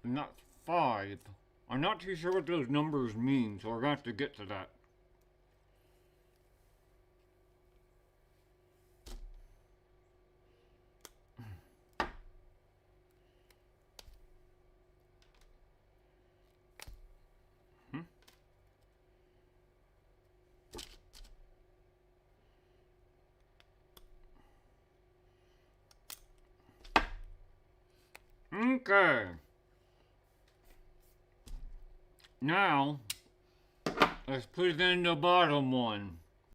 and that's 5. I'm not too sure what those numbers mean, so we're going to have to get to that. Okay. Now, let's put in the bottom one.